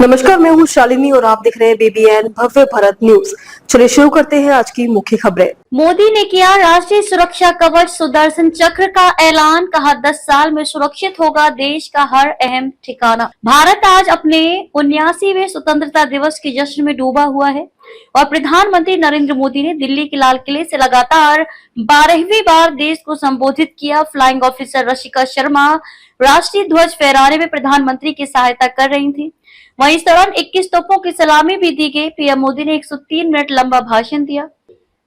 नमस्कार, मैं हूँ शालिनी और आप देख रहे हैं BBN भव्य भारत न्यूज। चलिए शुरू करते हैं आज की मुख्य खबरें। मोदी ने किया राष्ट्रीय सुरक्षा कवच सुदर्शन चक्र का ऐलान, कहा 10 साल में सुरक्षित होगा देश का हर अहम ठिकाना। भारत आज अपने 79वें स्वतंत्रता दिवस के जश्न में डूबा हुआ है और प्रधानमंत्री नरेंद्र मोदी ने दिल्ली के लाल किले से लगातार 12वीं बार देश को संबोधित किया। फ्लाइंग ऑफिसर रशिका शर्मा राष्ट्रीय ध्वज फहराने में प्रधानमंत्री की सहायता कर रही थी। वहीं इस दौरान 21 तोपों की सलामी भी दी गई। पीएम मोदी ने 103 मिनट लंबा भाषण दिया।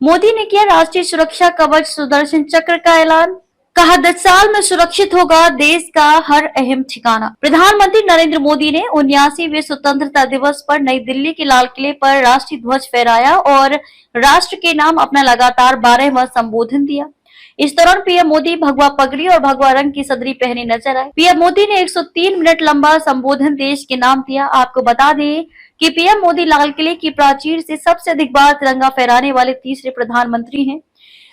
मोदी ने किया राष्ट्रीय सुरक्षा कवच सुदर्शन चक्र का ऐलान, कहा 10 साल में सुरक्षित होगा देश का हर अहम ठिकाना। प्रधानमंत्री नरेंद्र मोदी ने 79वें स्वतंत्रता दिवस पर नई दिल्ली के लाल किले पर राष्ट्रीय ध्वज फहराया और राष्ट्र के नाम अपना लगातार 12वां संबोधन दिया। इस दौरान पीएम मोदी भगवा पगड़ी और भगवा रंग की सदरी पहने नजर आए। पीएम मोदी ने 103 मिनट लंबा संबोधन देश के नाम दिया। आपको बता दें कि पीएम मोदी लाल किले की प्राचीर से सबसे अधिक बार तिरंगा फहराने वाले तीसरे प्रधानमंत्री हैं।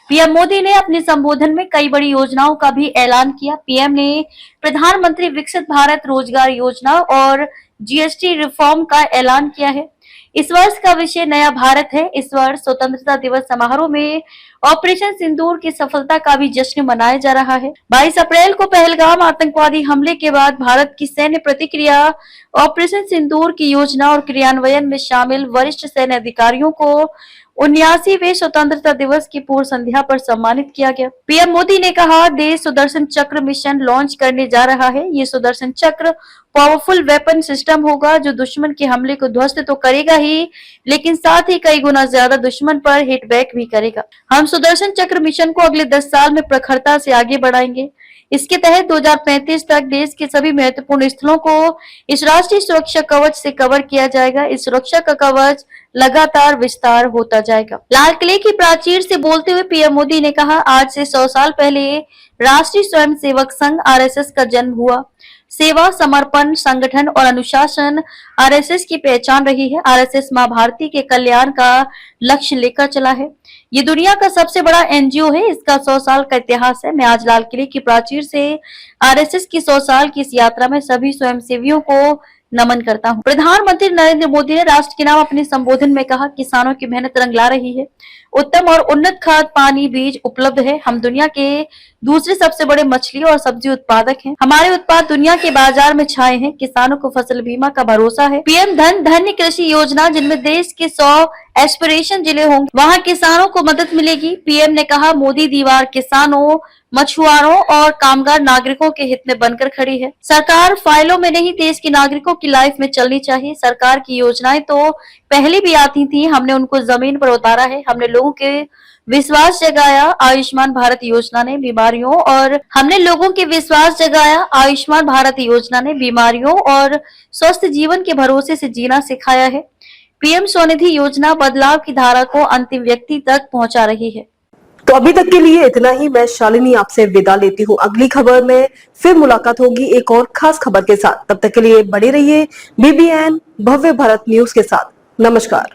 पीएम मोदी ने अपने संबोधन में कई बड़ी योजनाओं का भी ऐलान किया। पीएम ने प्रधानमंत्री विकसित भारत रोजगार योजना और जीएसटी रिफॉर्म का ऐलान किया है। इस वर्ष का विषय नया भारत है। इस वर्ष स्वतंत्रता दिवस समारोह में ऑपरेशन सिंदूर की सफलता का भी जश्न मनाया जा रहा है। 22 अप्रैल को पहलगाम आतंकवादी हमले के बाद भारत की सैन्य प्रतिक्रिया ऑपरेशन सिंदूर की योजना और क्रियान्वयन में शामिल वरिष्ठ सैन्य अधिकारियों को 79वें स्वतंत्रता दिवस की पूर्व संध्या पर सम्मानित किया गया। पीएम मोदी ने कहा देश सुदर्शन चक्र मिशन लॉन्च करने जा रहा है। ये सुदर्शन चक्र पावरफुल वेपन सिस्टम होगा जो दुश्मन के हमले को ध्वस्त तो करेगा ही, लेकिन साथ ही कई गुना ज्यादा दुश्मन पर हिट बैक भी करेगा। हम सुदर्शन चक्र मिशन को अगले 10 साल में प्रखरता से आगे बढ़ाएंगे। इसके तहत 2035 तक देश के सभी महत्वपूर्ण स्थलों को इस राष्ट्रीय सुरक्षा कवच से कवर किया जाएगा। इस सुरक्षा का कवच लगातार विस्तार होता जाएगा। लाल किले की प्राचीर से बोलते हुए पीएम मोदी ने कहा आज से 100 साल पहले राष्ट्रीय स्वयंसेवक संघ RSS का जन्म हुआ। सेवा, समर्पण, संगठन और अनुशासन RSS की पहचान रही है। RSS माँ भारती के कल्याण का लक्ष्य लेकर चला है। ये दुनिया का सबसे बड़ा NGO है। इसका 100 साल का इतिहास है। मैं आज लाल किले की प्राचीर से RSS की 100 साल की इस यात्रा में सभी स्वयंसेवियों को नमन करता हूँ। प्रधानमंत्री नरेंद्र मोदी ने राष्ट्र के नाम अपने संबोधन में कहा किसानों की मेहनत रंग ला रही है। उत्तम और उन्नत खाद, पानी, बीज उपलब्ध है। हम दुनिया के दूसरे सबसे बड़े मछली और सब्जी उत्पादक हैं। हमारे उत्पाद दुनिया के बाजार में छाए हैं। किसानों को फसल बीमा का भरोसा है। पीएम धन्य कृषि योजना, जिनमें देश के 100 एस्पिरेशन जिले होंगे, वहाँ किसानों को मदद मिलेगी। पीएम ने कहा मोदी दीवार किसानों, मछुआरों और कामगार नागरिकों के हित में बनकर खड़ी है। सरकार फाइलों में नहीं, देश के नागरिकों की लाइफ में चलनी चाहिए। सरकार की योजनाएं तो पहले भी आती थी, हमने उनको जमीन पर उतारा है। हमने लोगों के विश्वास जगाया। आयुष्मान भारत योजना ने बीमारियों और स्वस्थ जीवन के भरोसे से जीना सिखाया है। पीएम स्वनिधि योजना बदलाव की धारा को अंतिम व्यक्ति तक पहुंचा रही है। तो अभी तक के लिए इतना ही। मैं शालिनी आपसे विदा लेती हूँ। अगली खबर में फिर मुलाकात होगी एक और खास खबर के साथ। तब तक के लिए बने रहिए BBN भव्य भारत न्यूज के साथ। नमस्कार।